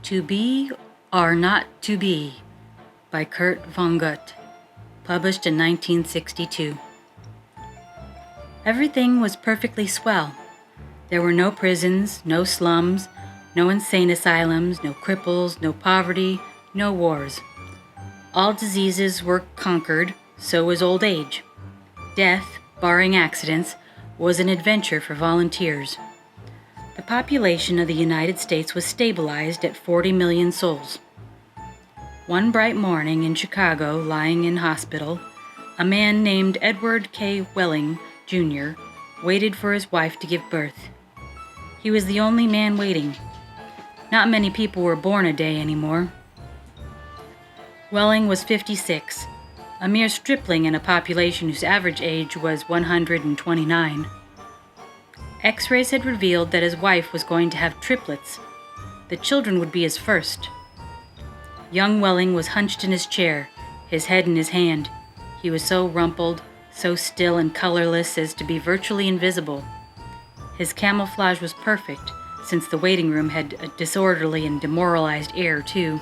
2BR02B by Kurt Vonnegut, published in 1962. Everything was perfectly swell. There were no prisons, no slums, no insane asylums, no cripples, no poverty, no wars. All diseases were conquered, so was old age. Death, barring accidents, was an adventure for volunteers. The population of the United States was stabilized at 40 million souls. One bright morning in Chicago, lying in hospital, a man named Edward K. Welling, Jr., waited for his wife to give birth. He was the only man waiting. Not many people were born a day anymore. Welling was 56, a mere stripling in a population whose average age was 129. X-rays had revealed that his wife was going to have triplets. The children would be his first. Young Welling was hunched in his chair, his head in his hand. He was so rumpled, so still and colorless as to be virtually invisible. His camouflage was perfect, since the waiting room had a disorderly and demoralized air, too.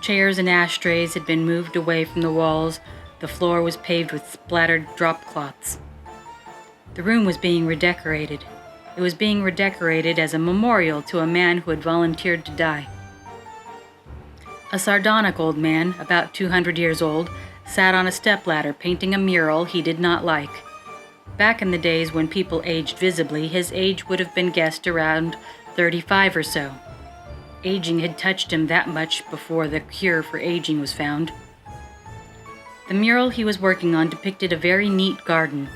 Chairs and ashtrays had been moved away from the walls. The floor was paved with splattered drop cloths. The room was being redecorated. It was being redecorated as a memorial to a man who had volunteered to die. A sardonic old man, about 200 years old, sat on a stepladder painting a mural he did not like. Back in the days when people aged visibly, his age would have been guessed around 35 or so. Aging had touched him that much before the cure for aging was found. The mural he was working on depicted a very neat garden.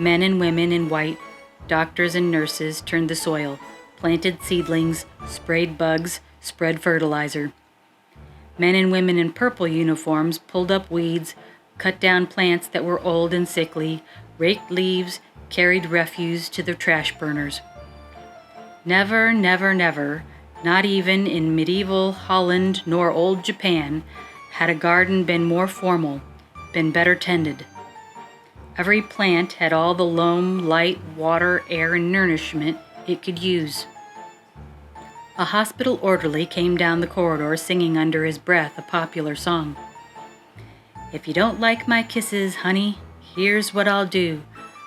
Men and women in white, doctors and nurses, turned the soil, planted seedlings, sprayed bugs, spread fertilizer. Men and women in purple uniforms pulled up weeds, cut down plants that were old and sickly, raked leaves, carried refuse to the trash burners. Never, never, never, not even in medieval Holland nor old Japan, had a garden been more formal, been better tended. Every plant had all the loam, light, water, air, and nourishment it could use. A hospital orderly came down the corridor singing under his breath a popular song. "If you don't like my kisses, honey, here's what I'll do.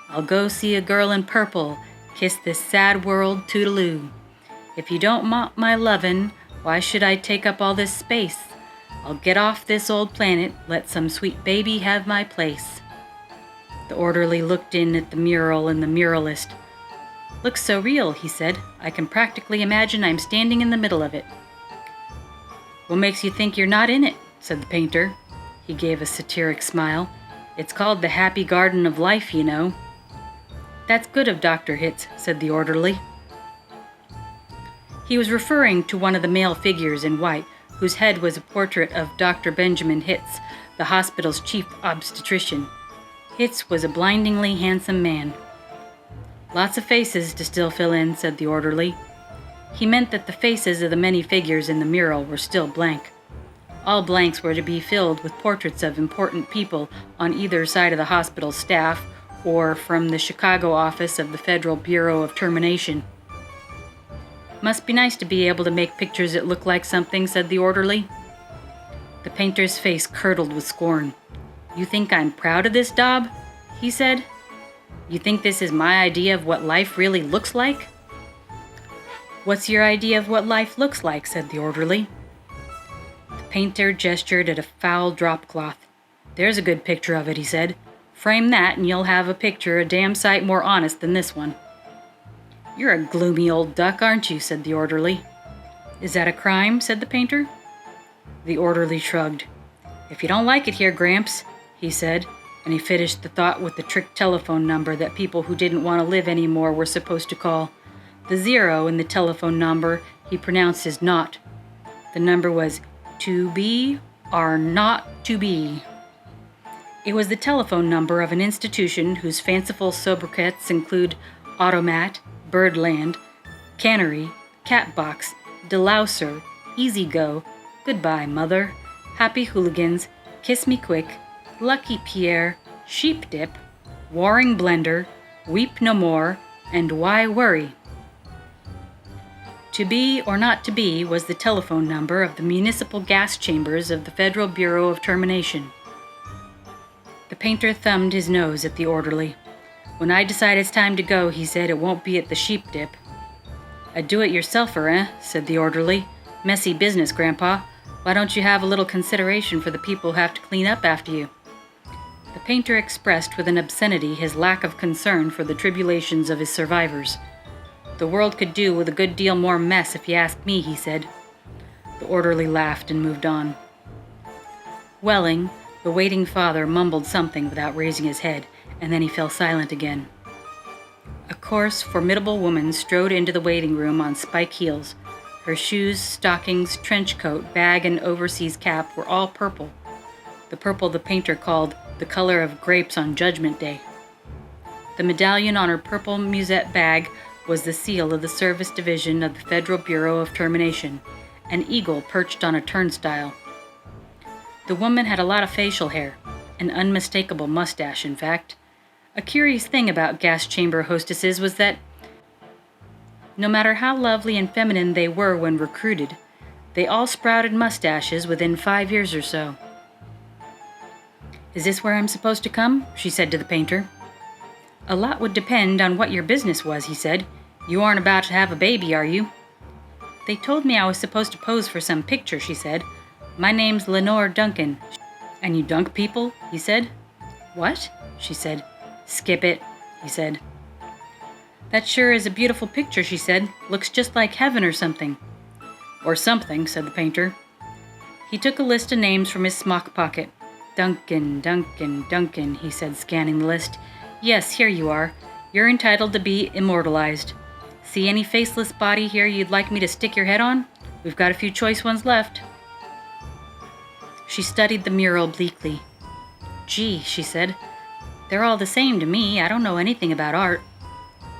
I'll go see a girl in purple, kiss this sad world toodaloo. If you don't want my lovin', why should I take up all this space? I'll get off this old planet, let some sweet baby have my place." The orderly looked in at the mural and the muralist. "Looks so real," he said. "I can practically imagine I'm standing in the middle of it." "What makes you think you're not in it?" said the painter. He gave a satiric smile. "It's called the happy garden of life, you know." "That's good of Dr. Hitz," said the orderly. He was referring to one of the male figures in white, whose head was a portrait of Dr. Benjamin Hitz, the hospital's chief obstetrician. Hitz was a blindingly handsome man. "Lots of faces to still fill in," said the orderly. He meant that the faces of the many figures in the mural were still blank. All blanks were to be filled with portraits of important people on either side of the hospital staff or from the Chicago office of the Federal Bureau of Termination. "Must be nice to be able to make pictures that look like something," said the orderly. The painter's face curdled with scorn. "You think I'm proud of this daub?" he said. "You think this is my idea of what life really looks like?" "What's your idea of what life looks like?" said the orderly. The painter gestured at a foul drop cloth. "There's a good picture of it," he said. "Frame that and you'll have a picture a damn sight more honest than this one." "You're a gloomy old duck, aren't you?" said the orderly. "Is that a crime?" said the painter. The orderly shrugged. "If you don't like it here, Gramps," he said, and he finished the thought with the trick telephone number that people who didn't want to live anymore were supposed to call. The 0 in the telephone number he pronounced as naught. The number was 2BR02B. It was the telephone number of an institution whose fanciful sobriquets include Automat, Birdland, Cannery, Catbox, Delouser, Easy Go, Goodbye Mother, Happy Hooligans, Kiss Me Quick, Lucky Pierre, Sheep Dip, Warring Blender, Weep No More, and Why Worry? To be or not to be was the telephone number of the municipal gas chambers of the Federal Bureau of Termination. The painter thumbed his nose at the orderly. "When I decide it's time to go," he said, "it won't be at the sheep dip." "A do-it-yourselfer, eh?" said the orderly. "Messy business, Grandpa. Why don't you have a little consideration for the people who have to clean up after you?" The painter expressed with an obscenity his lack of concern for the tribulations of his survivors. "The world could do with a good deal more mess if you ask me," he said. The orderly laughed and moved on. Welling, the waiting father, mumbled something without raising his head, and then he fell silent again. A coarse, formidable woman strode into the waiting room on spike heels. Her shoes, stockings, trench coat, bag, and overseas cap were all purple. The purple the painter called the color of grapes on Judgment Day. The medallion on her purple musette bag was the seal of the Service Division of the Federal Bureau of Termination, an eagle perched on a turnstile. The woman had a lot of facial hair, an unmistakable mustache, in fact. A curious thing about gas chamber hostesses was that, no matter how lovely and feminine they were when recruited, they all sprouted mustaches within 5 years or so. "Is this where I'm supposed to come?" she said to the painter. "A lot would depend on what your business was," he said. "You aren't about to have a baby, are you?" "They told me I was supposed to pose for some picture," she said. "My name's Leora Duncan." "And you dunk people?" he said. "What?" she said. "Skip it," he said. "That sure is a beautiful picture," she said. "Looks just like heaven or something." "Or something," said the painter. He took a list of names from his smock pocket. "Duncan, Duncan, Duncan," he said, scanning the list. "Yes, here you are. You're entitled to be immortalized. See any faceless body here you'd like me to stick your head on? We've got a few choice ones left." She studied the mural bleakly. "Gee," she said, "they're all the same to me. I don't know anything about art."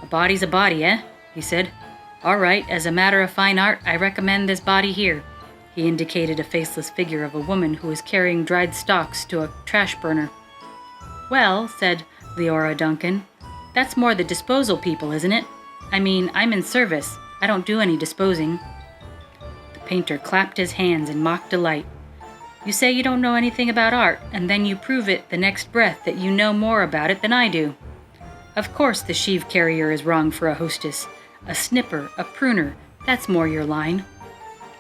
"A body's a body, eh?" he said. "All right, as a matter of fine art, I recommend this body here." He indicated a faceless figure of a woman who was carrying dried stalks to a trash burner. "Well," said Leora Duncan, "that's more the disposal people, isn't it? I mean, I'm in service. I don't do any disposing." The painter clapped his hands in mock delight. "You say you don't know anything about art, and then you prove it the next breath that you know more about it than I do. Of course the sheave carrier is wrong for a hostess. A snipper, a pruner, that's more your line."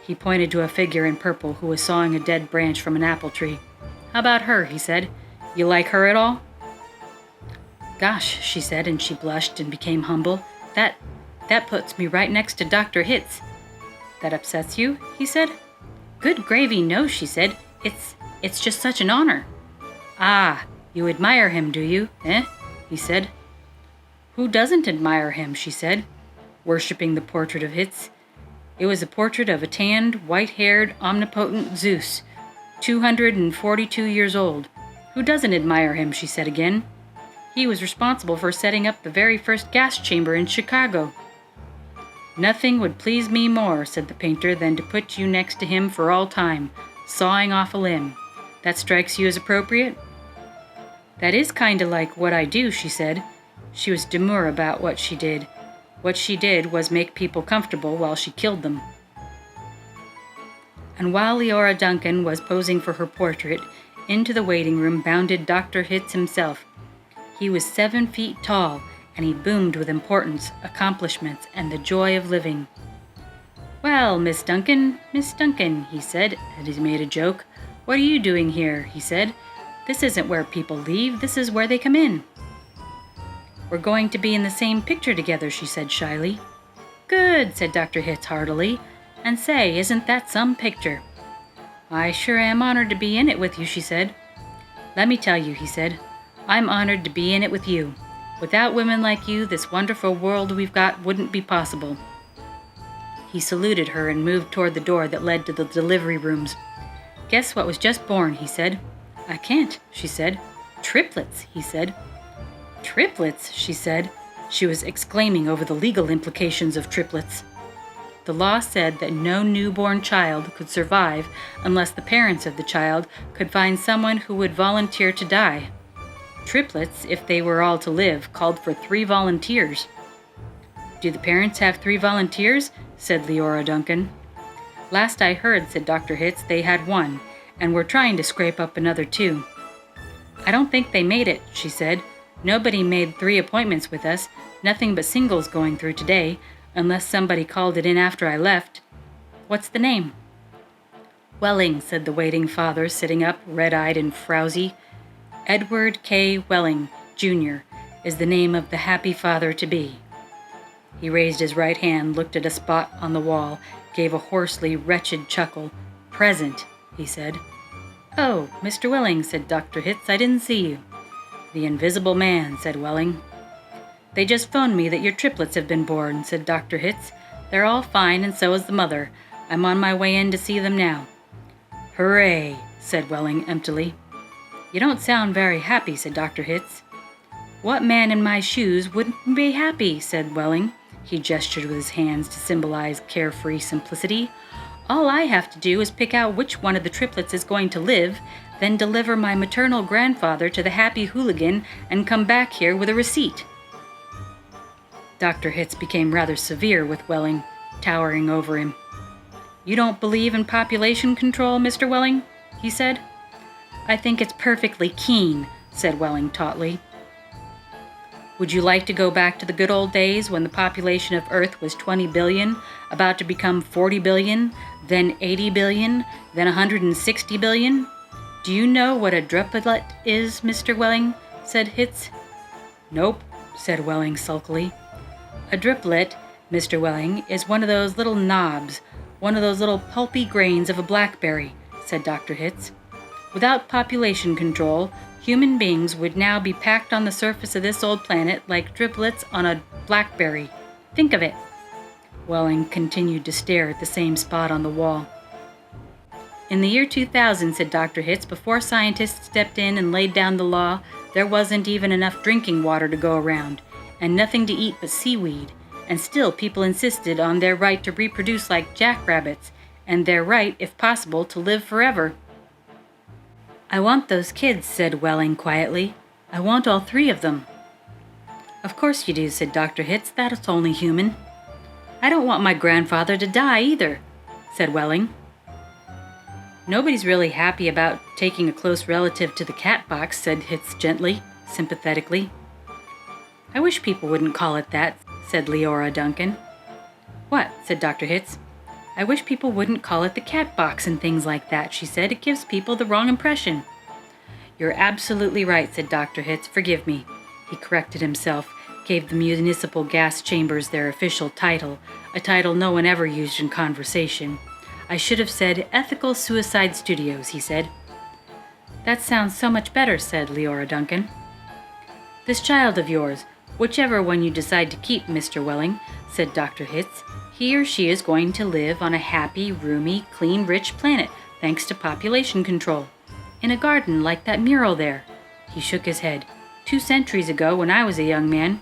He pointed to a figure in purple who was sawing a dead branch from an apple tree. "How about her?" he said. "You like her at all?" "Gosh," she said, and she blushed and became humble. That puts me right next to Dr. Hitz." "That upsets you?" he said. "Good gravy, no," she said. It's just such an honor." "Ah, you admire him, do you, eh?" he said. "Who doesn't admire him?" she said, worshipping the portrait of Hitz. It was a portrait of a tanned, white-haired, omnipotent Zeus, 242 years old. "Who doesn't admire him?" she said again. "He was responsible for setting up the very first gas chamber in Chicago." "Nothing would please me more," said the painter, "than to put you next to him for all time, sawing off a limb. That strikes you as appropriate?" "That is kinda like what I do," she said. She was demure about what she did. What she did was make people comfortable while she killed them. And while Leora Duncan was posing for her portrait, into the waiting room bounded Dr. Hitz himself. He was 7 feet tall, and he boomed with importance, accomplishments, and the joy of living. "Well, Miss Duncan, he said, as he made a joke. "What are you doing here?" he said. "This isn't where people leave, this is where they come in." "We're going to be in the same picture together," she said shyly. "Good," said Dr. Hitz heartily. "And say, isn't that some picture?" "I sure am honored to be in it with you," she said. "Let me tell you," he said, "I'm honored to be in it with you. Without women like you, this wonderful world we've got wouldn't be possible." He saluted her and moved toward the door that led to the delivery rooms. "Guess what was just born," he said. "I can't," she said. "Triplets," he said. "Triplets," she said. She was exclaiming over the legal implications of triplets. The law said that no newborn child could survive unless the parents of the child could find someone who would volunteer to die. Triplets, if they were all to live, called for 3 volunteers. Do the parents have 3 volunteers? Said Leora Duncan. Last I heard, said Dr. Hitz, they had 1, and were trying to scrape up another 2. I don't think they made it, she said. Nobody made 3 appointments with us, nothing but singles going through today, unless somebody called it in after I left. What's the name? Welling, said the waiting father, sitting up, red-eyed and frowsy. Edward K. Welling, Jr., is the name of the happy father-to-be. He raised his right hand, looked at a spot on the wall, gave a hoarsely wretched chuckle. Present, he said. Oh, Mr. Welling, said Dr. Hitz, I didn't see you. The invisible man, said Welling. They just phoned me that your triplets have been born, said Dr. Hitz. They're all fine, and so is the mother. I'm on my way in to see them now. Hooray, said Welling emptily. You don't sound very happy, said Dr. Hitz. What man in my shoes wouldn't be happy, said Welling. He gestured with his hands to symbolize carefree simplicity. All I have to do is pick out which one of the triplets is going to live, then deliver my maternal grandfather to the happy hooligan and come back here with a receipt. Dr. Hitz became rather severe with Welling, towering over him. You don't believe in population control, Mr. Welling? He said. I think it's perfectly keen, said Welling tautly. Would you like to go back to the good old days when the population of Earth was 20 billion, about to become 40 billion, then 80 billion, then 160 billion? Do you know what a druplet is, Mr. Welling? Said Hitz. Nope, said Welling sulkily. A druplet, Mr. Welling, is one of those little knobs, one of those little pulpy grains of a blackberry, said Dr. Hitz. Without population control, human beings would now be packed on the surface of this old planet like driblets on a blackberry. Think of it. Welling continued to stare at the same spot on the wall. In the year 2000, said Dr. Hitz, before scientists stepped in and laid down the law, there wasn't even enough drinking water to go around, and nothing to eat but seaweed, and still people insisted on their right to reproduce like jackrabbits, and their right, if possible, to live forever. I want those kids, said Welling quietly. I want all 3 of them. Of course you do, said Dr. Hitz. That's only human. I don't want my grandfather to die either, said Welling. Nobody's really happy about taking a close relative to the cat box, said Hitz gently, sympathetically. I wish people wouldn't call it that, said Leora Duncan. What? Said Dr. Hitz. I wish people wouldn't call it the cat box and things like that, she said. It gives people the wrong impression. You're absolutely right, said Dr. Hitz. Forgive me. He corrected himself, gave the municipal gas chambers their official title, a title no one ever used in conversation. I should have said Ethical Suicide Studios, he said. That sounds so much better, said Leora Duncan. This child of yours, whichever one you decide to keep, Mr. Welling, said Dr. Hitz, he or she is going to live on a happy, roomy, clean, rich planet, thanks to population control. In a garden like that mural there. He shook his head. 2 centuries ago, when I was a young man,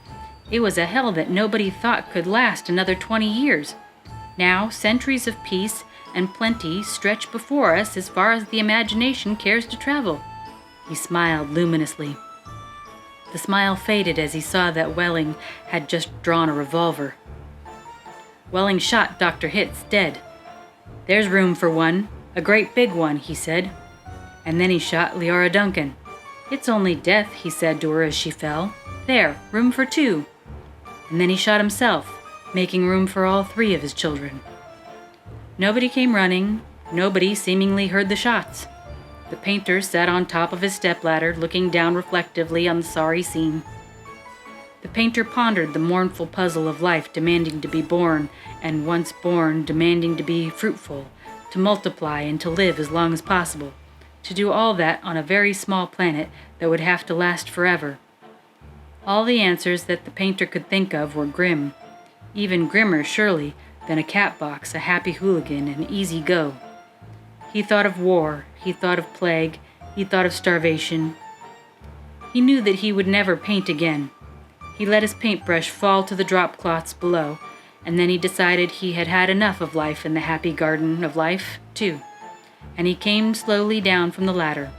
it was a hell that nobody thought could last another 20 years. Now, centuries of peace and plenty stretch before us as far as the imagination cares to travel. He smiled luminously. The smile faded as he saw that Welling had just drawn a revolver. Welling shot Dr. Hitz dead. There's room for one, a great big one, he said. And then he shot Leora Duncan. It's only death, he said to her as she fell. There, room for 2. And then he shot himself, making room for all 3 of his children. Nobody came running. Nobody seemingly heard the shots. The painter sat on top of his stepladder, looking down reflectively on the sorry scene. The painter pondered the mournful puzzle of life demanding to be born, and once born demanding to be fruitful, to multiply and to live as long as possible, to do all that on a very small planet that would have to last forever. All the answers that the painter could think of were grim, even grimmer, surely, than a cat box, a happy hooligan, and easy go. He thought of war, he thought of plague, he thought of starvation. He knew that he would never paint again. He let his paintbrush fall to the drop cloths below, and then he decided he had had enough of life in the happy garden of life, too, and he came slowly down from the ladder.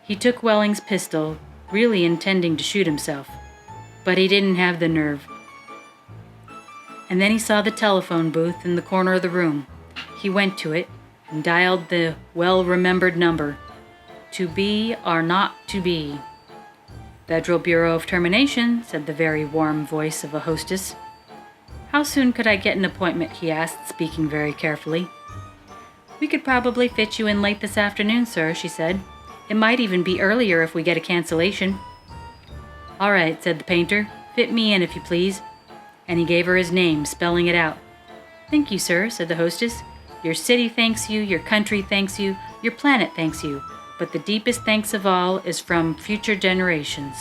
He took Welling's pistol, really intending to shoot himself, but he didn't have the nerve. And then he saw the telephone booth in the corner of the room. He went to it and dialed the well-remembered number, 2B or not to be. Federal Bureau of Termination, said the very warm voice of a hostess. How soon could I get an appointment, he asked, speaking very carefully. We could probably fit you in late this afternoon, sir, she said. It might even be earlier if we get a cancellation. All right, said the painter. Fit me in, if you please. And he gave her his name, spelling it out. Thank you, sir, said the hostess. Your city thanks you, your country thanks you, your planet thanks you, but the deepest thanks of all is from future generations.